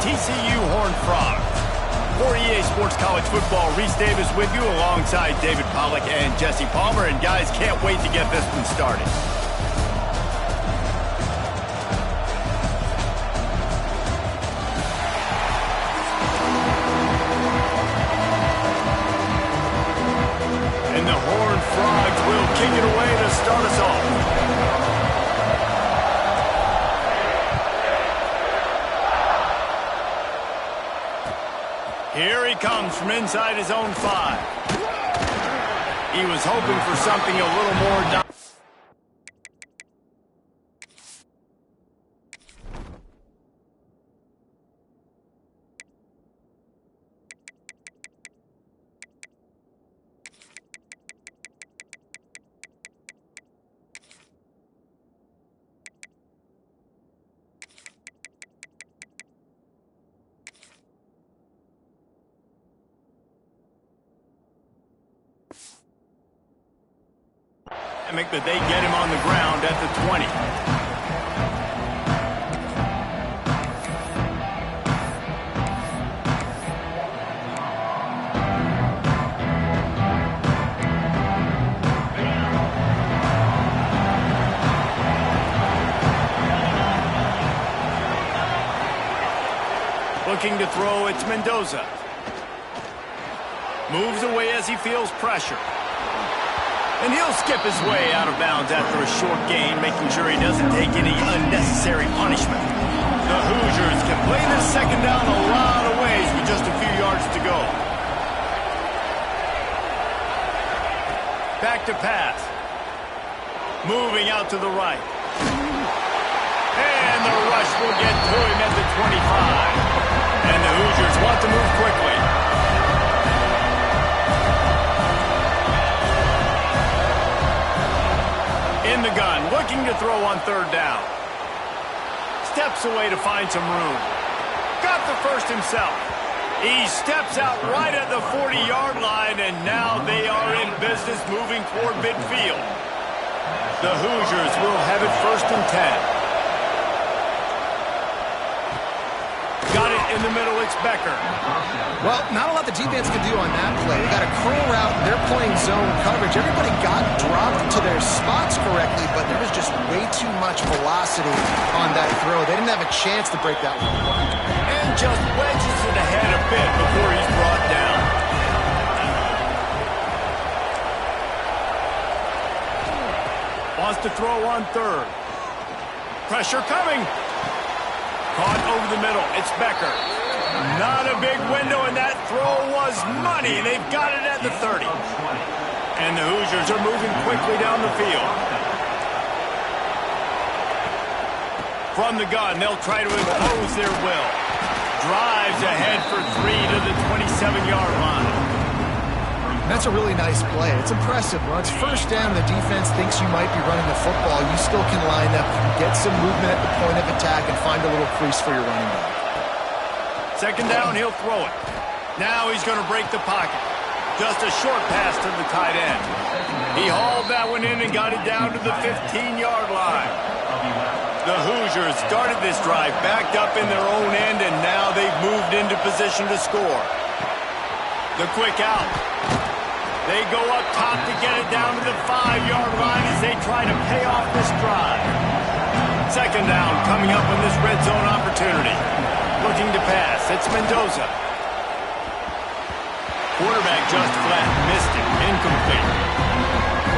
TCU Horned Frogs. For EA Sports College Football, Reese Davis with you alongside David Pollack and Jesse Palmer. And guys, can't wait to get this one started. And the Horned Frogs will kick it away to start us off. Here he comes from inside his own 5. He was hoping for something a little more but they get him on the ground at the 20. Looking to throw, it's Mendoza. Moves away as he feels pressure. And he'll skip his way out of bounds after a short gain, making sure he doesn't take any unnecessary punishment. The Hoosiers can play this second down a lot of ways with just a few yards to go. Back to pass. Moving out to the right. And the rush will get to him at the 25. And the Hoosiers want to move quickly. In the gun, looking to throw on third down. Steps away to find some room. Got the first himself. He steps out right at the 40-yard line, and now they are in business moving toward midfield. The Hoosiers will have it 1st and 10. Got it in the middle, it's Becker. Well, not a lot the defense can do on that play. They got a curl route, they're playing zone coverage. Everybody got dropped to their spots correctly, but there was just way too much velocity on that throw. They didn't have a chance to break that one. And just wedges it ahead a bit before he's brought down. Wants to throw on third. Pressure coming. Caught over the middle. It's Becker. Not a big window, and that throw was money. They've got it at the 30. And the Hoosiers are moving quickly down the field. From the gun, they'll try to impose their will. Drives ahead for 3 to the 27-yard line. That's a really nice play. It's impressive. When it's first down and the defense thinks you might be running the football, you still can line up, get some movement at the point of attack, and find a little crease for your running back. Second down, he'll throw it. Now he's going to break the pocket. Just a short pass to the tight end. He hauled that one in and got it down to the 15-yard line. The Hoosiers started this drive backed up in their own end, and now they've moved into position to score. The quick out. They go up top to get it down to the 5-yard line as they try to pay off this drive. Second down coming up on this red zone opportunity. Looking to pass. It's Mendoza. Quarterback just flat missed it. Incomplete.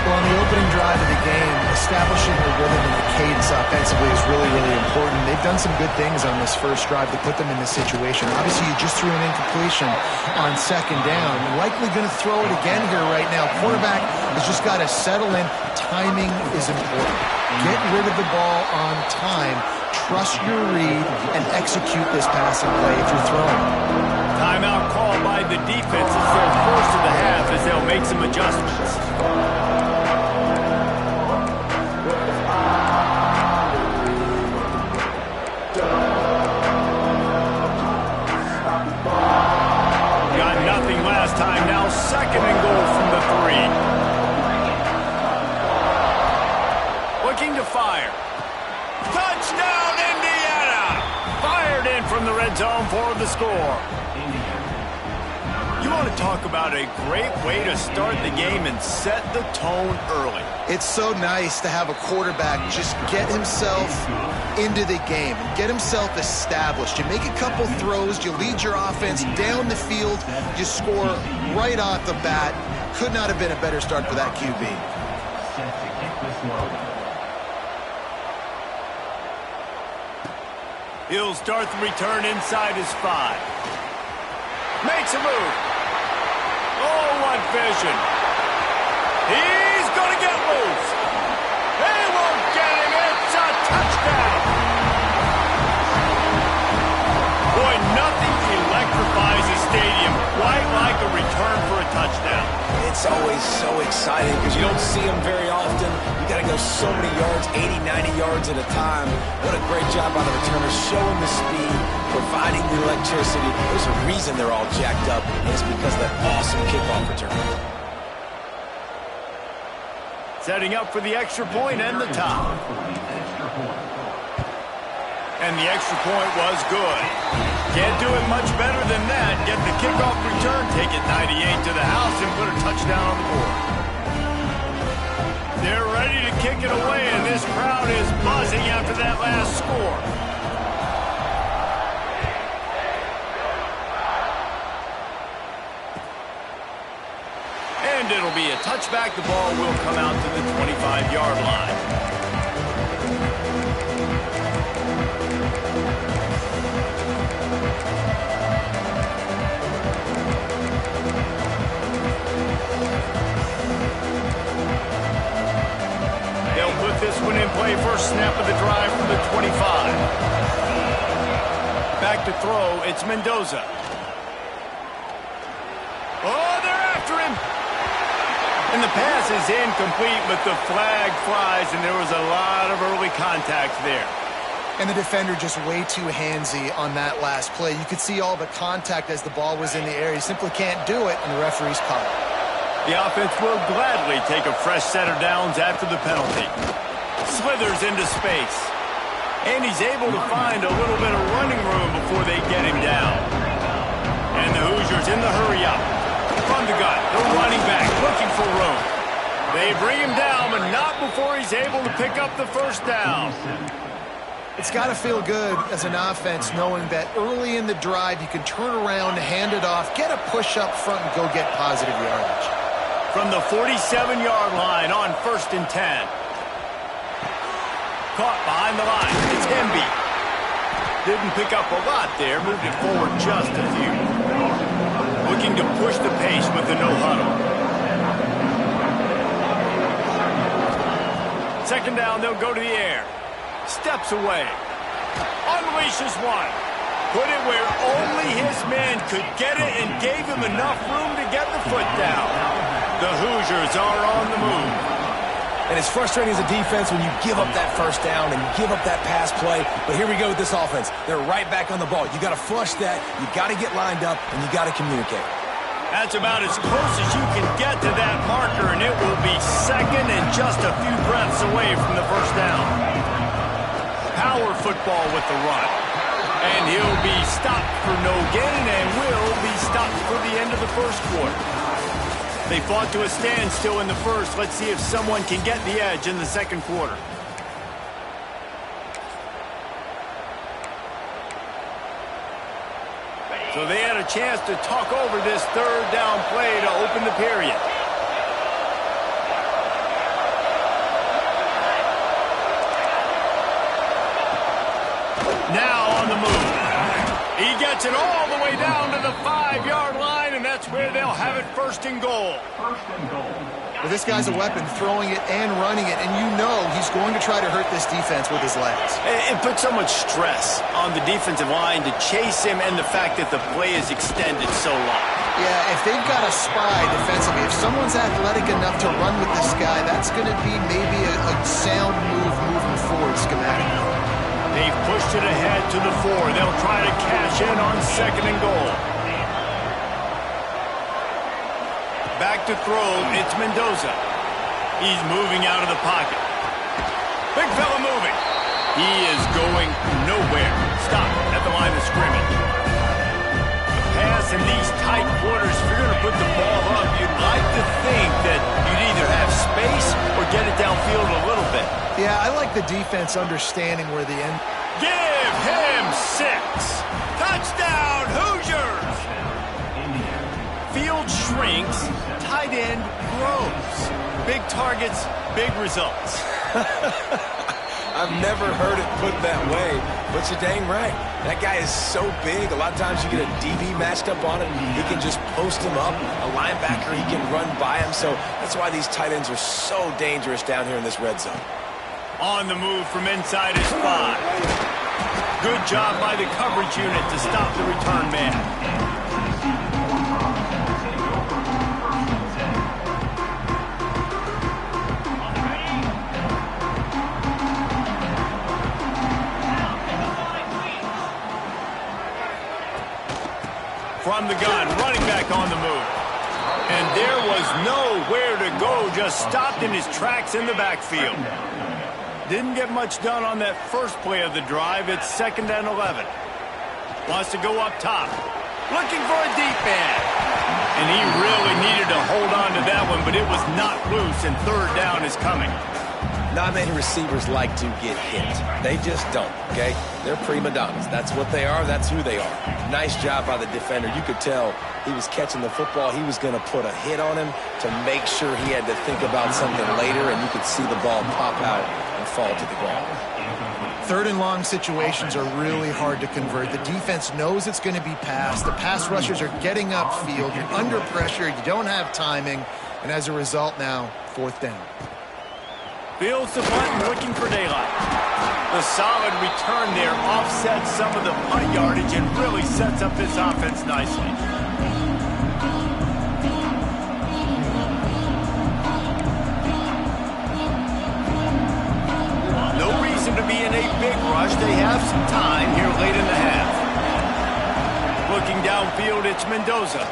Well, on the opening drive of the game, establishing a rhythm and a cadence offensively is really, really important. They've done some good things on this first drive to put them in this situation. Obviously, you just threw an incompletion on second down. Likely going to throw it again here right now. Quarterback has just got to settle in. Timing is important. Get rid of the ball on time. Trust your read and execute this passing play if you're throwing. Timeout called by the defense. It's their first of the half as they'll make some adjustments. Got nothing last time. Now second and goal from the 3. Looking to fire. Touchdown, Indiana! Fired in from the red zone for the score. You want to talk about a great way to start the game and set the tone early. It's so nice to have a quarterback just get himself into the game and get himself established. You make a couple throws, you lead your offense down the field, you score right off the bat. Could not have been a better start for that QB. He'll start the return inside his 5. Makes a move. Oh, what vision. He's going to get loose. They won't get him. It's a touchdown. Boy, nothing electrifies a stadium quite like a return for a touchdown. It's always so exciting because you don't see them very often. You got to go so many yards, 80, 90 yards at a time. What a great job by the returner, showing the speed, providing the electricity. There's a reason they're all jacked up, and it's because of that awesome kickoff return. Setting up for the extra point and the top. And the extra point was good. Can't do it much better than that. Get the kickoff return, take it 98 to the house, and put a touchdown on the board. They're ready to kick it away, and this crowd is buzzing after that last score. And it'll be a touchback. The ball will come out to the 25-yard line. This one in play, first snap of the drive from the 25. Back to throw, it's Mendoza. Oh, they're after him. And the pass is incomplete, but the flag flies, and there was a lot of early contact there. And the defender just way too handsy on that last play. You could see all the contact as the ball was in the air. He simply can't do it, and the referee's caught it. The offense will gladly take a fresh set of downs after the penalty. Slithers into space. And he's able to find a little bit of running room before they get him down. And the Hoosiers in the hurry up. From the gun, the running back looking for room. They bring him down, but not before he's able to pick up the first down. It's got to feel good as an offense knowing that early in the drive you can turn around, hand it off, get a push up front, and go get positive yardage. From the 47-yard line on 1st and 10. Caught behind the line. It's Hemby. Didn't pick up a lot there. Moved it forward just a few. Looking to push the pace with the no huddle. Second down, they'll go to the air. Steps away. Unleashes one. Put it where only his man could get it and gave him enough room to get the foot down. The Hoosiers are on the move. And it's frustrating as a defense when you give up that first down and give up that pass play. But here we go with this offense. They're right back on the ball. You got to flush that. You got to get lined up, and you got to communicate. That's about as close as you can get to that marker, and it will be second and just a few breaths away from the first down. Power football with the run. And he'll be stopped for no gain and will be stopped for the end of the first quarter. They fought to a standstill in the first. Let's see if someone can get the edge in the second quarter. So they had a chance to talk over this third down play to open the period. Now on the move. He gets it all the way down to the 5-yard line, and that's where they'll have it first and goal. Well, this guy's a weapon, throwing it and running it, and you know he's going to try to hurt this defense with his legs. It puts so much stress on the defensive line to chase him and the fact that the play is extended so long. Yeah, if they've got a spy defensively, if someone's athletic enough to run with this guy, that's going to be maybe a sound move moving forward schematically. They've pushed it ahead to the 4. They'll try to cash in on second and goal. Back to throw, it's Mendoza. He's moving out of the pocket. Big fella moving. He is going nowhere. Stop at the line of scrimmage. A pass in these tight quarters, if you're going to put the ball up, you'd like to think that you'd either have space or get it downfield a little bit. Yeah, I like the defense understanding where the end... Give him 6. Touchdown, Hoosiers! Field shrinks, tight end grows. Big targets, big results. I've never heard it put that way, but you're dang right. That guy is so big. A lot of times you get a DB matched up on him. He can just post him up. A linebacker, he can run by him. So that's why these tight ends are so dangerous down here in this red zone. On the move from inside his 5. Good job by the coverage unit to stop the return man. From the gun, running back on the move. And there was nowhere to go, just stopped in his tracks in the backfield. Didn't get much done on that first play of the drive. It's 2nd and 11. Wants to go up top. Looking for a deep man. And he really needed to hold on to that one, but it was not loose, and 3rd down is coming. Not many receivers like to get hit. They just don't, okay? They're prima donnas. That's what they are. That's who they are. Nice job by the defender. You could tell he was catching the football. He was going to put a hit on him to make sure he had to think about something later, and you could see the ball pop out and fall to the ground. 3rd and long situations are really hard to convert. The defense knows it's going to be passed. The pass rushers are getting upfield. You're under pressure. You don't have timing. And as a result now, 4th down. Fields the punt, looking for daylight. The solid return there offsets some of the punt yardage and really sets up this offense nicely. No reason to be in a big rush. They have some time here late in the half. Looking downfield, it's Mendoza.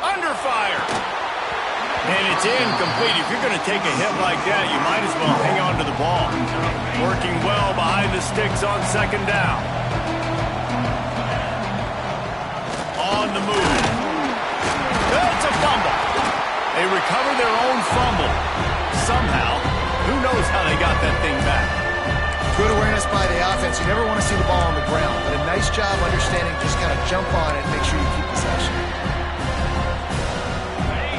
Under fire. And it's incomplete. If you're going to take a hit like that, you might as well hang on to the ball. Working well behind the sticks on 2nd down. On the move. That's a fumble. They recover their own fumble. Somehow, who knows how they got that thing back. Good awareness by the offense. You never want to see the ball on the ground, but a nice job understanding just kind of jump on it and make sure you keep possession.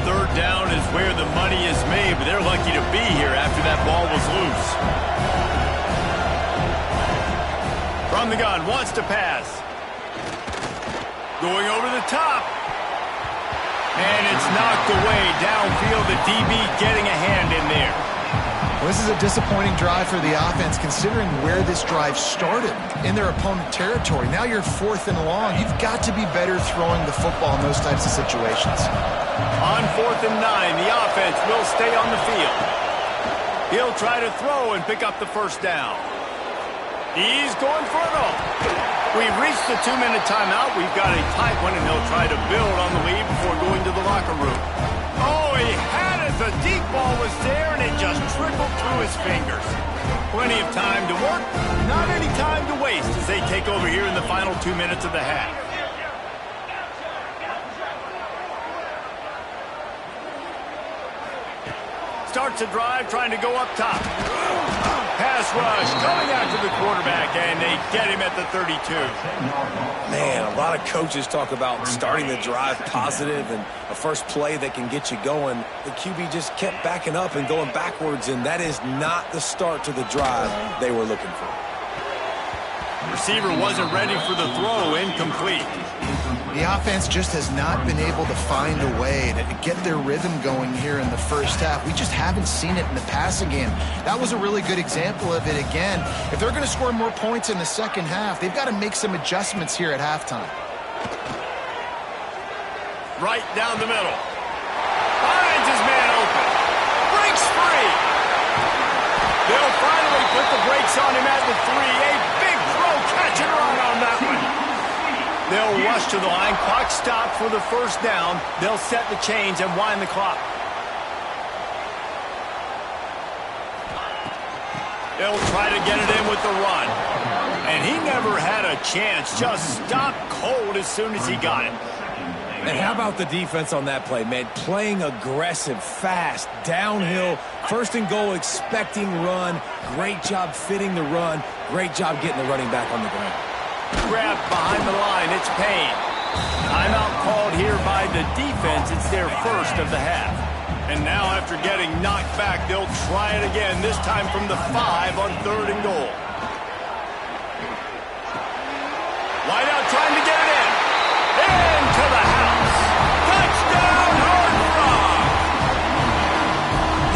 3rd down is where the money is made, but they're lucky to be here after that ball was loose. From the gun, wants to pass. Going over the top. And it's knocked away downfield. The DB getting a hand in there. Well, this is a disappointing drive for the offense considering where this drive started in their opponent territory. Now you're 4th and long. You've got to be better throwing the football in those types of situations. On 4th and 9, the offense will stay on the field. He'll try to throw and pick up the 1st down. He's going for it all. We've reached the 2-minute timeout. We've got a tight one, and they'll try to build on the lead before going to the locker room. Oh, he had it. The deep ball was there, and it just trickled through his fingers. Plenty of time to work, not any time to waste as they take over here in the final 2 minutes of the half. Starts a drive, trying to go up top. Pass rush, coming after the quarterback, and they get him at the 32. Man, a lot of coaches talk about starting the drive positive and a first play that can get you going. The QB just kept backing up and going backwards, and that is not the start to the drive they were looking for. Receiver wasn't ready for the throw, incomplete. The offense just has not been able to find a way to get their rhythm going here in the first half. We just haven't seen it in the passing game. That was a really good example of it again. If they're going to score more points in the second half, they've got to make some adjustments here at halftime. Right down the middle. Finds his man open. Breaks free. They'll finally put the brakes on him at the 3. A big throw, catch and run on that one. They'll rush to the line. Clock stopped for the 1st down. They'll set the chains and wind the clock. They'll try to get it in with the run. And he never had a chance. Just stopped cold as soon as he got it. And how about the defense on that play, man? Playing aggressive, fast, downhill, first and goal, expecting run. Great job fitting the run. Great job getting the running back on the ground. Grabbed behind the line. It's Payne. Timeout called here by the defense. It's their first of the half. And now after getting knocked back, they'll try it again, this time from the 5 on 3rd and goal. Wideout trying to get it in. Into the house. Touchdown, Hard Rock.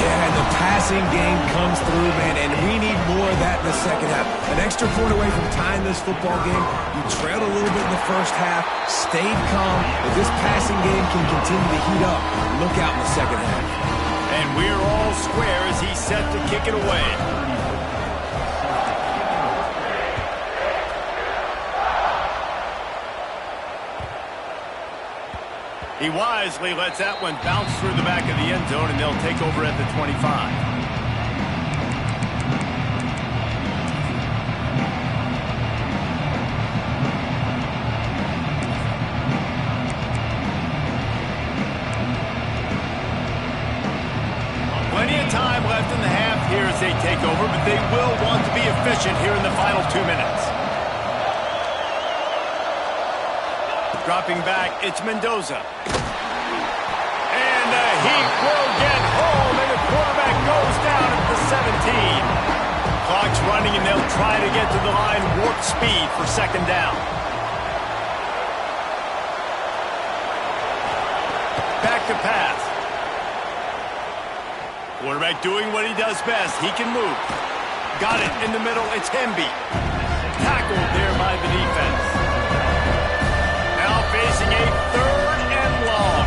Yeah, and the passing game comes through, man, and we need more of that in the second half. An extra point away from tying this football game. You trailed a little bit in the first half, stayed calm. If this passing game can continue to heat up, look out in the second half. And we're all square as he's set to kick it away. He wisely lets that one bounce through the back of the end zone, and they'll take over at the 25. Plenty of time left in the half here as they take over, but they will want to be efficient here in the final 2 minutes. Dropping back, it's Mendoza. And the heat will get home, and the quarterback goes down at the 17. Clock's running, and they'll try to get to the line warp speed for 2nd down. Back to pass. Quarterback doing what he does best. He can move. Got it in the middle. It's Hemby. Tackled there by the defense. Now facing a 3rd and long.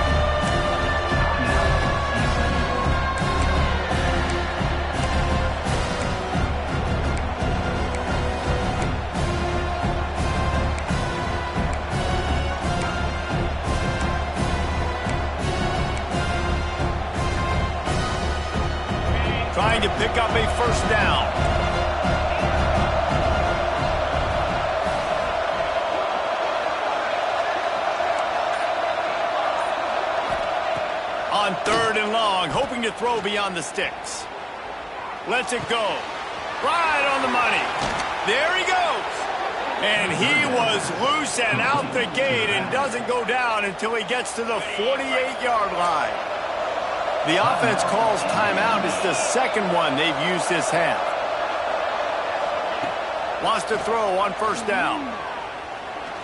Trying to pick up a 1st down. On 3rd and long, hoping to throw beyond the sticks. Lets it go. Right on the money. There he goes. And he was loose and out the gate and doesn't go down until he gets to the 48-yard line. The offense calls timeout. It's the 2nd one they've used this half. Wants to throw on 1st down.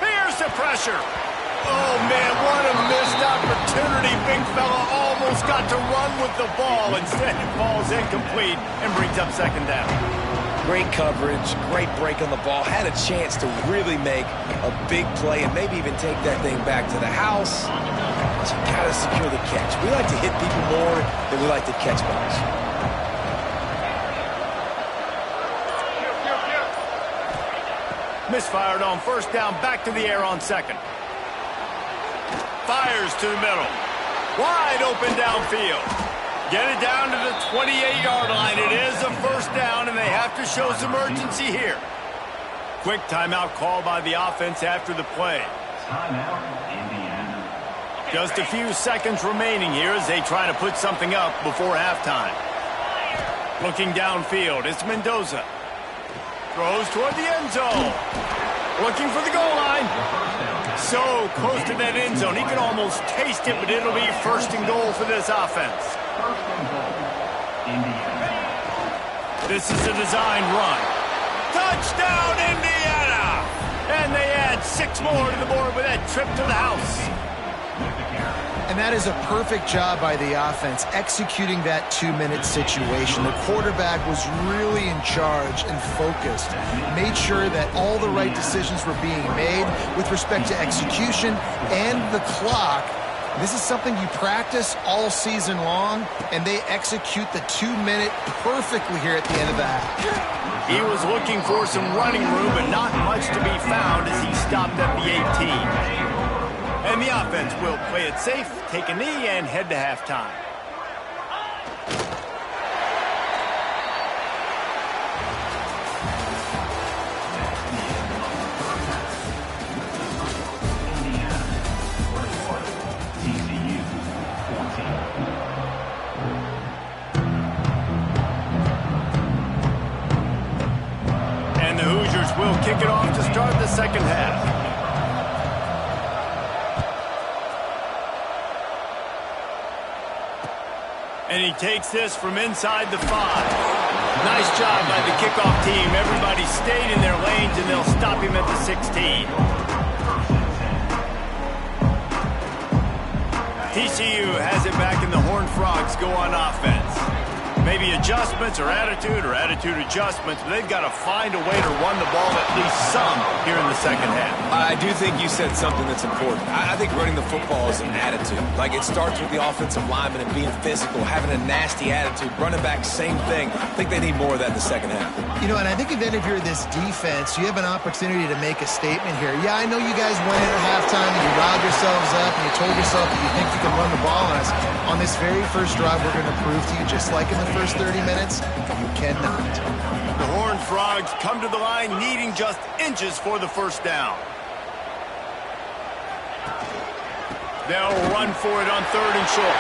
Here's the pressure. Oh, man, what a missed opportunity. Big fella almost got to run with the ball. Instead, it falls incomplete and brings up 2nd down. Great coverage, great break on the ball. Had a chance to really make a big play and maybe even take that thing back to the house. But you got to secure the catch. We like to hit people more than we like to catch balls. Misfired on 1st down, back to the air on 2nd. Fires to the middle. Wide open downfield. Get it down to the 28-yard line. It is a 1st down, and they have to show some urgency here. Quick timeout call by the offense after the play. Timeout, Indiana. Just a few seconds remaining here as they try to put something up before halftime. Looking downfield, it's Mendoza. Throws toward the end zone. Looking for the goal line. So close to that end zone. He can almost taste it, but it'll be 1st and goal for this offense. 1st and goal, Indiana. This is a design run. Touchdown, Indiana! And they add 6 more to the board with that trip to the house. And that is a perfect job by the offense, executing that 2-minute situation. The quarterback was really in charge and focused. Made sure that all the right decisions were being made with respect to execution and the clock. This is something you practice all season long, and they execute the 2-minute perfectly here at the end of the half. He was looking for some running room, but not much to be found as he stopped at the 18. And the offense will play it safe, take a knee, and head to halftime. kick it off to start the second half. And he takes this from inside the 5. Nice job by the kickoff team. Everybody stayed in their lanes, and they'll stop him at the 16. TCU has it back, and the Horned Frogs go on offense. Maybe adjustments or attitude adjustments, but they've got to find a way to run the ball at least some here in the second half. I do think you said something that's important. I think running the football is an attitude. Like, it starts with the offensive lineman and being physical, having a nasty attitude. Running back, same thing. I think they need more of that in the second half. You know, and I think then if you're this defense, you have an opportunity to make a statement here. Yeah, I know you guys went in at halftime and you riled yourselves up and you told yourself that you think you can run the ball on us. On this very first drive, we're going to prove to you, just like in the first 30 minutes, you cannot. The Horned Frogs come to the line needing just inches for the first down. They'll run for it on 3rd and short.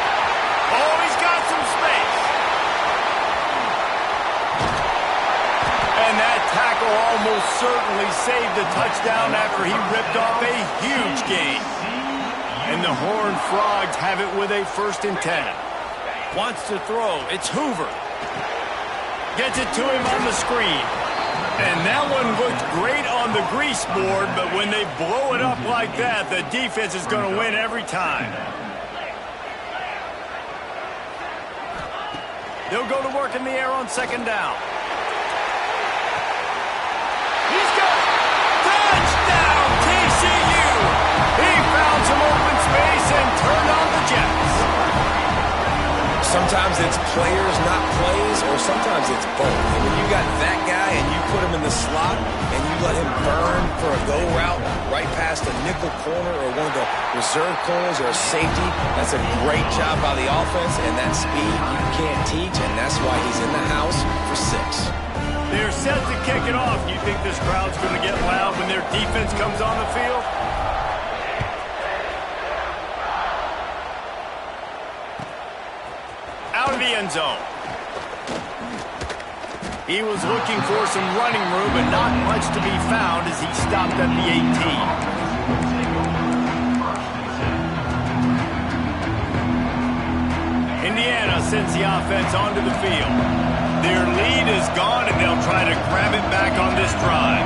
Oh, he's got some space. And that tackle almost certainly saved a touchdown after he ripped off a huge gain. And the Horned Frogs have it with a 1st and 10. Wants to throw. It's Hoover. Gets it to him on the screen. And that one looked great on the grease board, but when they blow it up like that, the defense is going to win every time. They'll go to work in the air on 2nd down. He's got it! Touchdown, TCU! He found some open space and turned on the Jets. Sometimes it's players, not plays, or sometimes it's both. And when you got that guy and you put him in the slot and you let him burn for a go route right past a nickel corner or one of the reserve corners or a safety, that's a great job by the offense, and that speed you can't teach, and that's why he's in the house for 6. They're set to kick it off. You think this crowd's going to get loud when their defense comes on the field? Out of the end zone. He was looking for some running room, but not much to be found as he stopped at the 18. Indiana sends the offense onto the field. Their lead is gone, and they'll try to grab it back on this drive.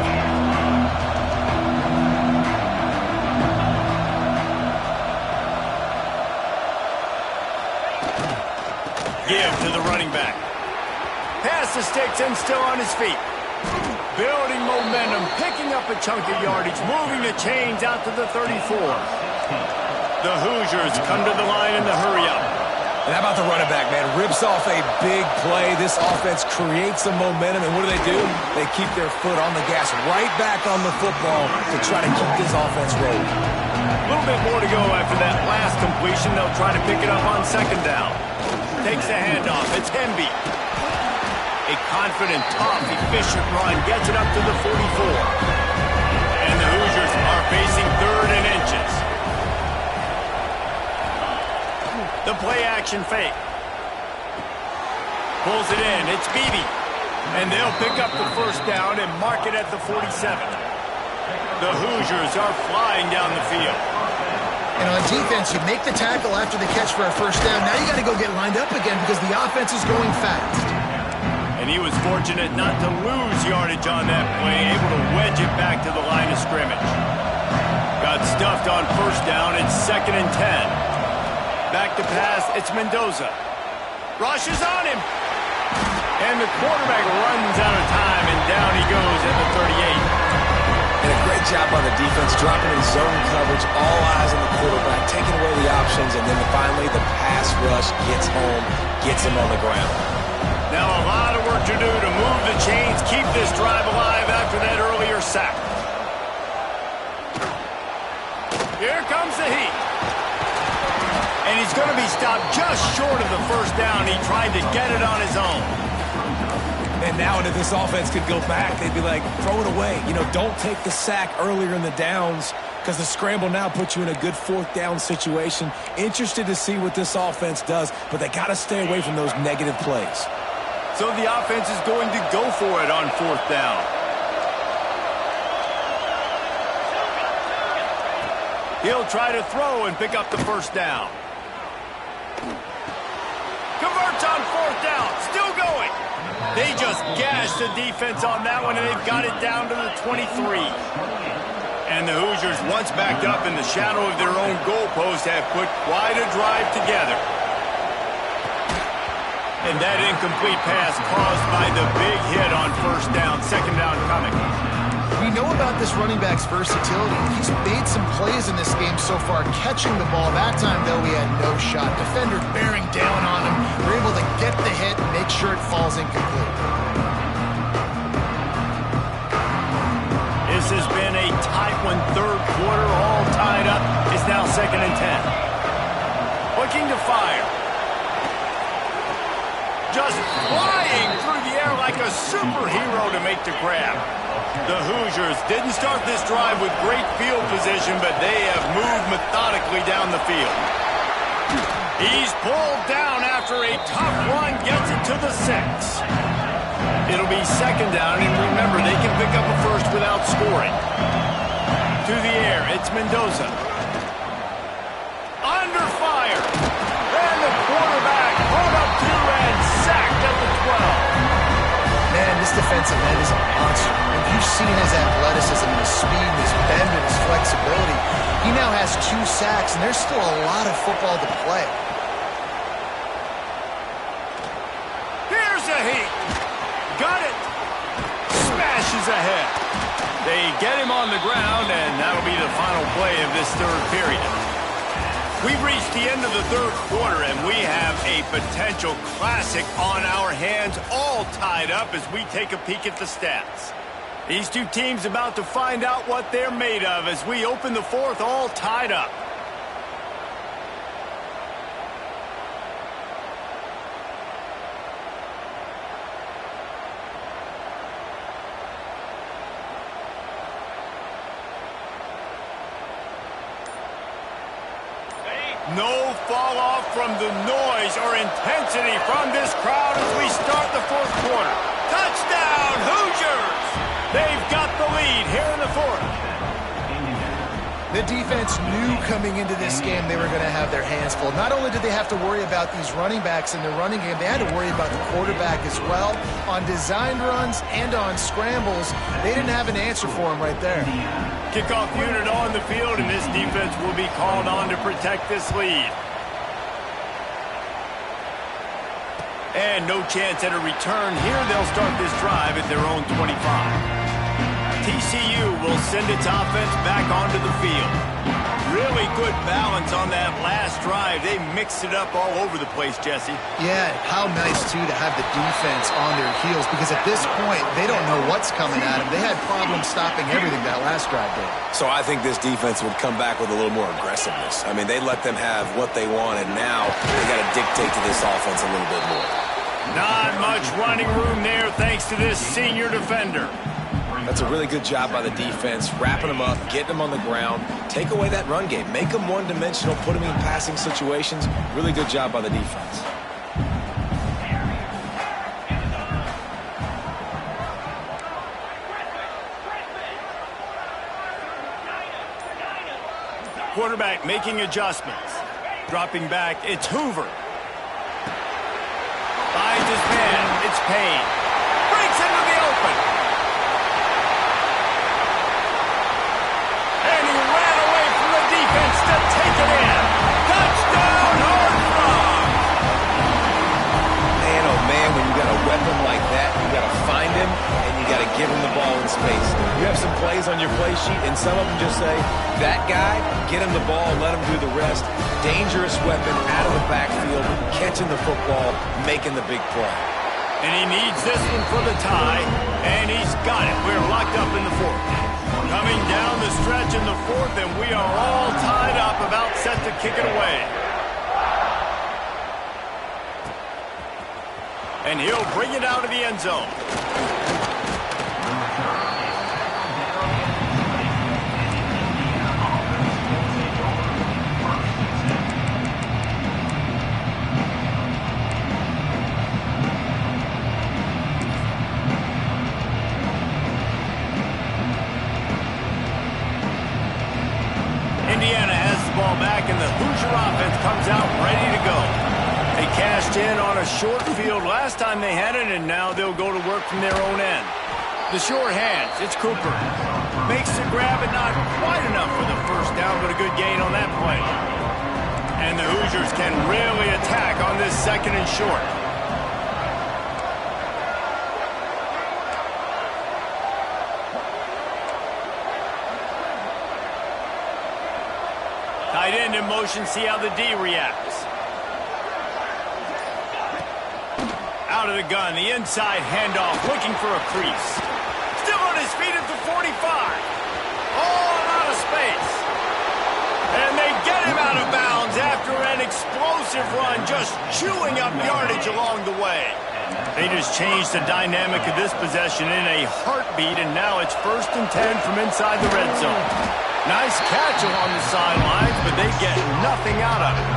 Give to the running back. Pass the sticks and still on his feet. Building momentum, picking up a chunk of yardage, moving the chains out to the 34. The Hoosiers come to the line in the hurry-up. And how about the running back, man? Rips off a big play. This offense creates some momentum, and what do? They keep their foot on the gas, right back on the football to try to keep this offense rolling. A little bit more to go after that last completion. They'll try to pick it up on 2nd down. Takes the handoff. It's Hemby. A confident, tough, efficient run. Gets it up to the 44. And the Hoosiers are facing 3rd and inches. The play-action fake. Pulls it in. It's Beebe. And they'll pick up the 1st down and mark it at the 47. The Hoosiers are flying down the field. And on defense, you make the tackle after the catch for a 1st down. Now you got to go get lined up again because the offense is going fast. And he was fortunate not to lose yardage on that play, able to wedge it back to the line of scrimmage. Got stuffed on 1st down. It's 2nd and 10. Back to pass. It's Mendoza. Rushes on him. And the quarterback runs out of time, and down he goes at the 38. And a great job by the defense, dropping in zone coverage, all eyes on the quarterback, taking away the options, and then finally the pass rush gets home, gets him on the ground. Now a lot of work to do to move the chains, keep this drive alive after that earlier sack. Here comes the heat. And he's going to be stopped just short of the 1st down. He tried to get it on his own. And now if this offense could go back, they'd be like, throw it away. You know, don't take the sack earlier in the downs because the scramble now puts you in a good 4th down situation. Interested to see what this offense does, but they got to stay away from those negative plays. So the offense is going to go for it on 4th down. He'll try to throw and pick up the first down. Converts on fourth down. Still going. They just gashed the defense on that one, and they've got it down to the 23. And the Hoosiers, once backed up in the shadow of their own goalpost, have put quite a drive together. And that incomplete pass caused by the big hit on first down. Second down coming. We know about this running back's versatility. He's made some plays in this game so far, catching the ball. That time, though, he had no shot. Defenders bearing down on him. They're able to get the hit and make sure it falls incomplete. This has been a tight one, third quarter, all tied up. It's now 2nd and 10. Looking to fire. Just flying through the air like a superhero to make the grab. The Hoosiers didn't start this drive with great field position, but they have moved methodically down the field. He's pulled down after a tough run, gets it to the 6. It'll be 2nd down, and remember, they can pick up a first without scoring. To the air, it's Mendoza. Under fire. And the quarterback pulled up 2 and sacked at the 12. Man, this defensive end is a monster. If you've seen his athleticism, his speed, his bend, and his flexibility, he now has 2 sacks, and there's still a lot of football to play. Here's a heat. Got it. Smashes ahead. They get him on the ground, and that'll be the final play of this third period. We've reached the end of the third quarter, and we have a potential classic on our hands, all tied up as we take a peek at the stats. These two teams about to find out what they're made of as we open the fourth, all tied up. No fall off from the noise or intensity from this crowd as we start the fourth quarter. Touchdown, Hoosiers! They've got the lead here in the fourth. The defense knew coming into this game they were going to have their hands full. Not only did they have to worry about these running backs in the running game, they had to worry about the quarterback as well. On designed runs and on scrambles, they didn't have an answer for him right there. Kickoff unit on the field, and this defense will be called on to protect this lead. And no chance at a return here. They'll start this drive at their own 25. TCU will send its offense back onto the field. Really good balance on that last drive. They mixed it up all over the place, Jesse. Yeah, how nice, too, to have the defense on their heels, because at this point, they don't know what's coming at them. They had problems stopping everything that last drive did. So I think this defense would come back with a little more aggressiveness. I mean, they let them have what they want, and now they got to dictate to this offense a little bit more. Not much running room there thanks to this senior defender. That's a really good job by the defense, wrapping them up, getting them on the ground, take away that run game, make them one-dimensional, put them in passing situations. Really good job by the defense. Quarterback making adjustments. Dropping back, it's Hoover. Finds his man, it's Payne. Breaks into the open. And he ran away from the defense to take it in. Touchdown, Armstrong! Man, oh man, when you got a weapon like that, you got to find him and you got to give him the ball in space. You have some plays on your play sheet, and some of them just say, that guy, get him the ball, let him do the rest. Dangerous weapon out of the backfield, catching the football, making the big play. And he needs this one for the tie, and he's got it. We're locked up in the fourth. Coming down the stretch in the fourth, and we are all tied up, about set to kick it away. And he'll bring it out of the end zone. Indiana has the ball back, and the Hoosier offense comes out ready to go. They cashed in on a short field last time they had it, and now they'll go to work from their own end. The short hands, it's Cooper. Makes the grab, but not quite enough for the first down, but a good gain on that play. And the Hoosiers can really attack on this second and short. Tight end in motion, see how the D reacts. Out of the gun, the inside handoff, looking for a crease. Still on his feet at the 45. All out of space. And they get him out of bounds after an explosive run, just chewing up yardage along the way. They just changed the dynamic of this possession in a heartbeat, and now it's 1st and 10 from inside the red zone. Nice catch along the sidelines, but they get nothing out of it.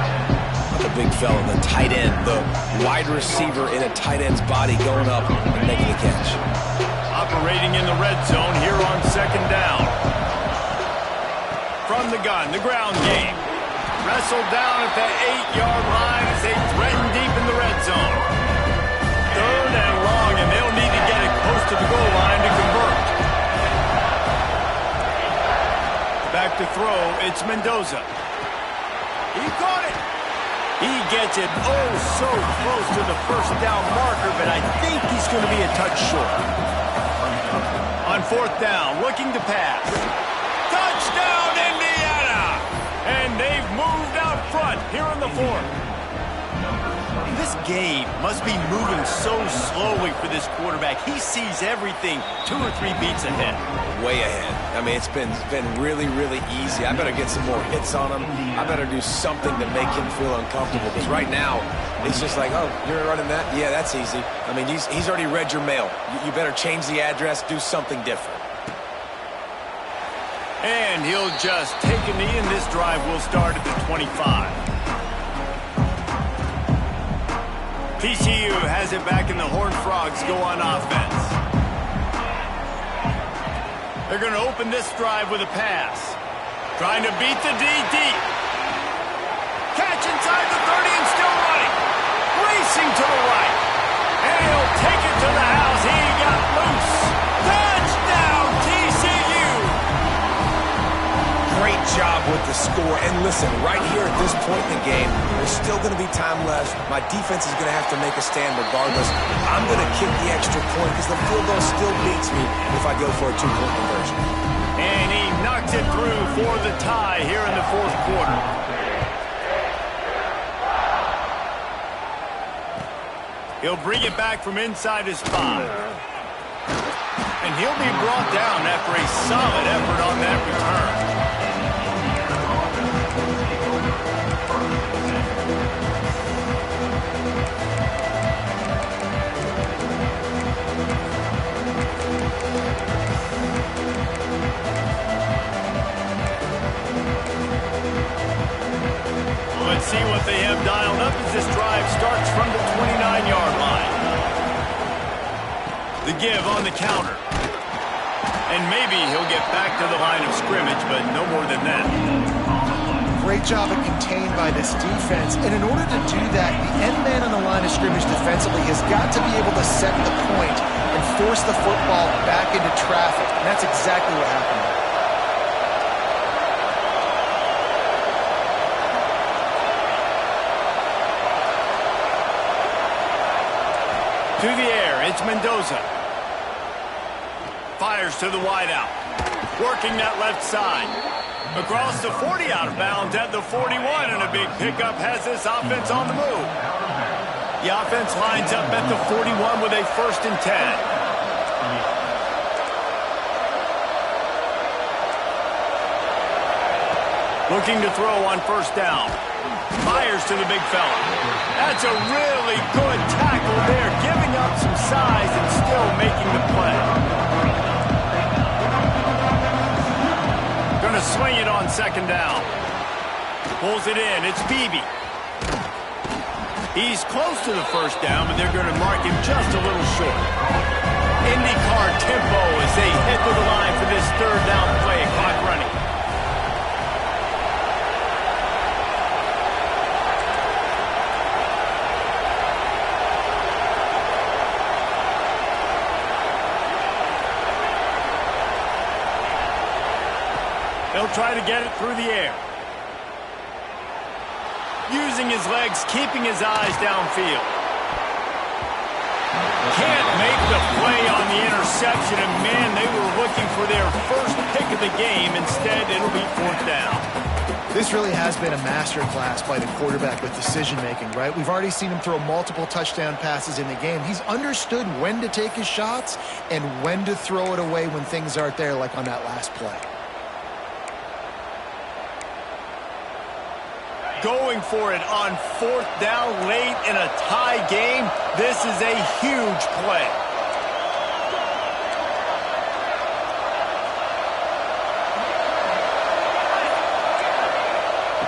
The big fella, the tight end, the wide receiver in a tight end's body going up and making the catch. Operating in the red zone here on 2nd down. From the gun, the ground game. Wrestled down at the 8-yard line as they threaten deep in the red zone. 3rd and long, and they'll need to get it close to the goal line to convert. Back to throw, it's Mendoza. He caught it. He gets it oh so close to the 1st down marker, but I think he's going to be a touch short. On 4th down, looking to pass. Touchdown, Indiana! And they've moved out front here in the 4th. This game must be moving so slowly for this quarterback. He sees everything 2 or 3 beats ahead. Way ahead. I mean, it's been really, really easy. I better get some more hits on him. I better do something to make him feel uncomfortable. Because right now, it's just like, oh, you're running that? Yeah, that's easy. I mean, he's already read your mail. You better change the address, do something different. And he'll just take a knee, and this drive will start at the 25. TCU has it back, and the Horned Frogs go on offense. They're going to open this drive with a pass. Trying to beat the D deep. Catch inside the 30 and still running. Racing to the right. And he'll take it to the house. He got loose. Touchdown, TCU! Great job with the score. And listen, right here at this point in the game, there's still going to be time left. My defense is going to have to make a stand regardless. I'm going to kick the extra point because the field goal still beats me if I go for a 2-point conversion. And he knocks it through for the tie here in the 4th quarter. He'll bring it back from inside his 5. And he'll be brought down after a solid effort on that return. Let's see what they have dialed up as this drive starts from the 29-yard line. The give on the counter. And maybe he'll get back to the line of scrimmage, but no more than that. Great job of contained by this defense. And in order to do that, the end man on the line of scrimmage defensively has got to be able to set the point and force the football back into traffic. And that's exactly what happened. To the air, it's Mendoza. Fires to the wideout. Working that left side. Across the 40 out of bounds at the 41, and a big pickup has this offense on the move. The offense lines up at the 41 with a 1st and 10. Looking to throw on 1st down. Fires to the big fella. That's a really good tackle there, giving up some size and still making the play. Going to swing it on 2nd down. Pulls it in. It's Beebe. He's close to the 1st down, but they're going to mark him just a little short. IndyCar tempo as they head to the line for this 3rd down play. Clock running. He'll try to get it through the air. Using his legs, keeping his eyes downfield. Can't make the play on the interception, and man, they were looking for their first pick of the game. Instead, it'll be 4th down. This really has been a masterclass by the quarterback with decision-making, right? We've already seen him throw multiple touchdown passes in the game. He's understood when to take his shots and when to throw it away when things aren't there, like on that last play. Going for it on 4th down late in a tie game. This is a huge play.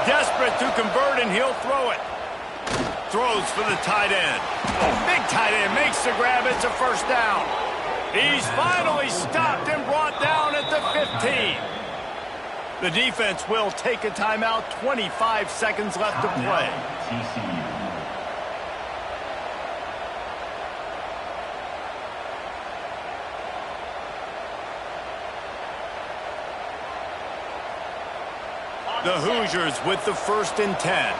Desperate to convert, and he'll throw it. Throws for the tight end. Big tight end makes the grab. It's a 1st down. He's finally stopped and brought down at the 15. The defense will take a timeout. 25 seconds left to play. TCU. The Hoosiers with the 1st and 10.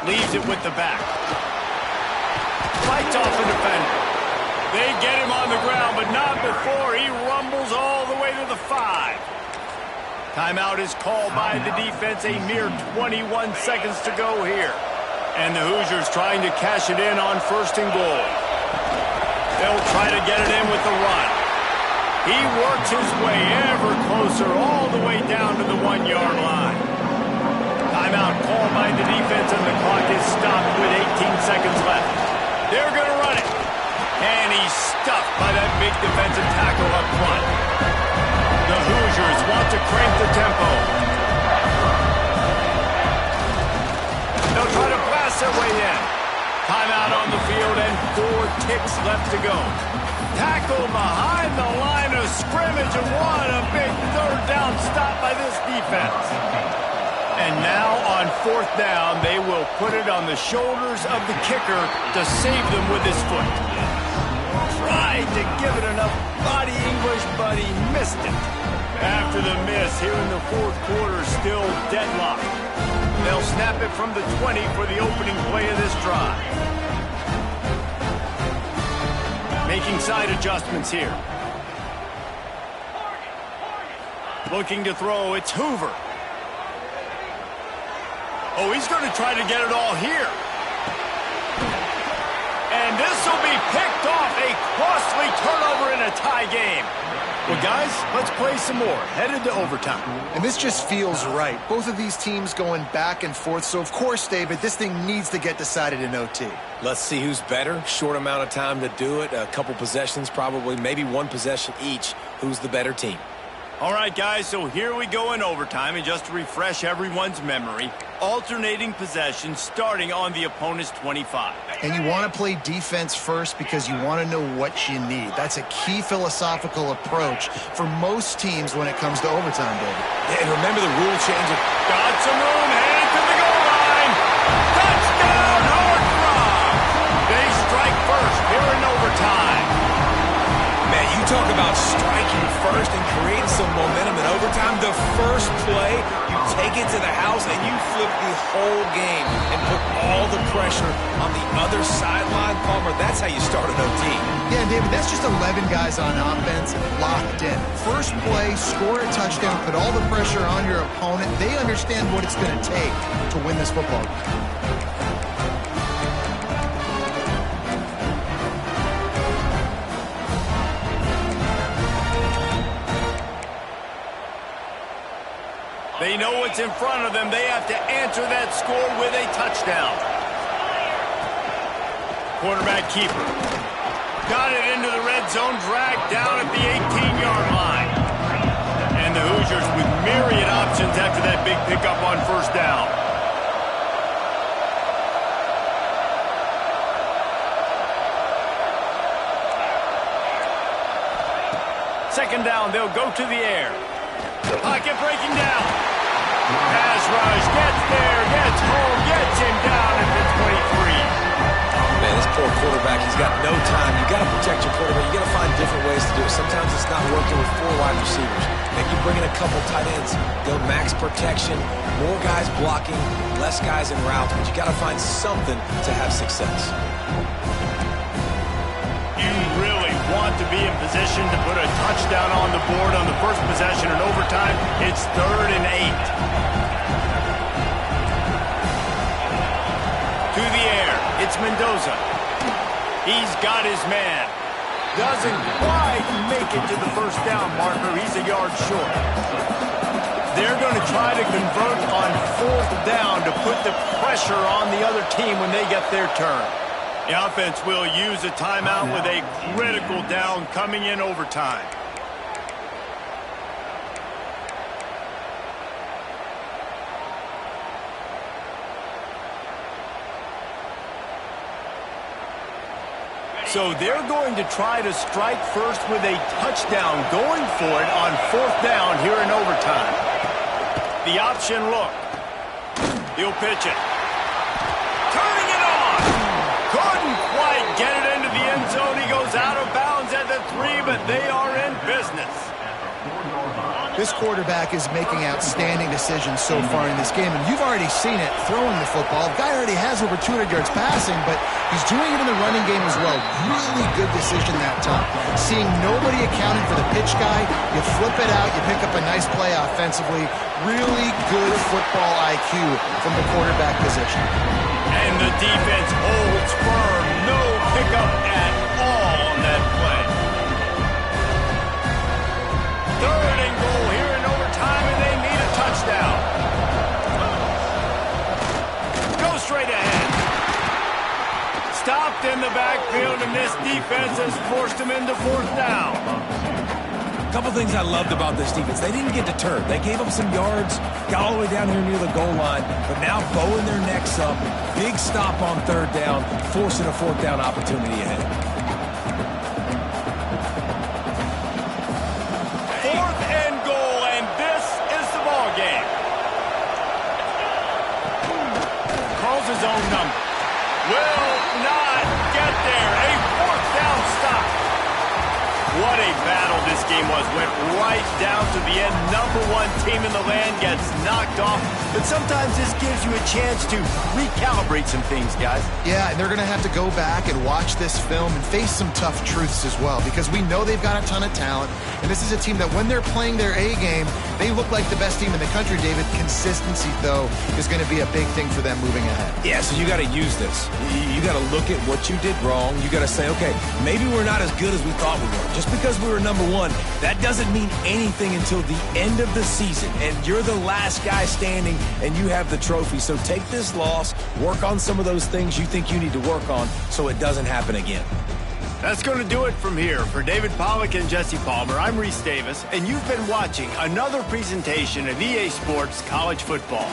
Leaves it with the back. Fights off the defender. They get him on the ground, but not before he rumbles all the way to the 5. Timeout is called by the defense. A mere 21 seconds to go here. And the Hoosiers trying to cash it in on 1st and goal. They'll try to get it in with the run. He works his way ever closer all the way down to the 1-yard line. Timeout called by the defense, and the clock is stopped with 18 seconds left. They're going to run it. And he's stuffed by that big defensive tackle up front. The Hoosiers want to crank the tempo. They'll try to blast their way in. Timeout on the field and 4 ticks left to go. Tackle behind the line of scrimmage, and what a big 3rd down stop by this defense. And now on 4th down, they will put it on the shoulders of the kicker to save them with his foot. Tried to give it enough body English, but he missed it. After the miss here in the 4th quarter, still deadlocked. They'll snap it from the 20 for the opening play of this drive. Making side adjustments here. Looking to throw, it's Hoover. Oh, he's going to try to get it all here. And this will be picked off. A costly turnover in a tie game. Well, guys, let's play some more. Headed to overtime. And this just feels right. Both of these teams going back and forth. So, of course, David, this thing needs to get decided in OT. Let's see who's better. Short amount of time to do it. A couple possessions, probably, maybe 1 possession each. Who's the better team? All right, guys, so here we go in overtime. And just to refresh everyone's memory, alternating possessions starting on the opponent's 25. And you want to play defense first because you want to know what you need. That's a key philosophical approach for most teams when it comes to overtime, David. Yeah, and remember the rule change. Got some room, headed to the goal line. Touchdown, Northrop! They strike first here in overtime. Man, you talk about striking first and creating some momentum in overtime. The first play, you take it to the house and you flip the whole game and put all the pressure on the other sideline. Palmer, that's how you start an OT. Yeah, David, that's just 11 guys on offense locked in. First play, score a touchdown, put all the pressure on your opponent. They understand what it's going to take to win this football game. They know what's in front of them. They have to answer that score with a touchdown. Quarterback keeper. Got it into the red zone, dragged down at the 18-yard line. And the Hoosiers with myriad options after that big pickup on 1st down. Second down, they'll go to the air. Pocket breaking down. Pass rush, gets there, gets home, gets him down at the 23. Man, this for a quarterback. He's got no time. You got to protect your quarterback. You got to find different ways to do it. Sometimes it's not working with 4 wide receivers. Maybe you bring in a couple tight ends. Go max protection, more guys blocking, less guys in routes. But you got to find something to have success. You really want to be in position to put a touchdown on the board on the first possession in overtime. It's 3rd and 8. To the air, it's Mendoza. He's got his man. Doesn't quite make it to the first down marker. He's a yard short. They're going to try to convert on 4th down to put the pressure on the other team when they get their turn. The offense will use a timeout with a critical down coming in overtime. So they're going to try to strike first with a touchdown, going for it on 4th down here in overtime. The option look. He'll pitch it. Turning it on. Couldn't quite get it into the end zone. He goes out of bounds at the 3, but they are in business. This quarterback is making outstanding decisions so far in this game, and you've already seen it throwing the football. The guy already has over 200 yards passing, but he's doing it in the running game as well. Really good decision that time. Seeing nobody accounting for the pitch guy, you flip it out, you pick up a nice play offensively. Really good football IQ from the quarterback position. And the defense holds firm. No pickup at all on that play. 3rd and goal here in overtime, and they need a touchdown. Go straight ahead. Stopped in the backfield, and this defense has forced him into 4th down. A couple things I loved about this defense. They didn't get deterred. They gave up some yards, got all the way down here near the goal line, but now bowing their necks up. Big stop on 3rd down, forcing a 4th down opportunity ahead. 4th and goal, and this is the ball game. Calls his own number. Will not get there. A 4th down stop. What a battle this game was. Went right down to the end. #1 team in the land gets knocked off. But sometimes this gives you a chance to recalibrate some things, guys. Yeah, and they're going to have to go back and watch this film and face some tough truths as well, because we know they've got a ton of talent. And this is a team that when they're playing their A game, they look like the best team in the country, David. Consistency, though, is going to be a big thing for them moving ahead. Yeah, so you got to use this. You got to look at what you did wrong. You got to say, okay, maybe we're not as good as we thought we were. Just because we were #1, that doesn't mean anything until the end of the season. And you're the last guy standing, and you have the trophy. So take this loss, work on some of those things you think you need to work on so it doesn't happen again. That's going to do it from here. For David Pollack and Jesse Palmer, I'm Reese Davis, and you've been watching another presentation of EA Sports College Football.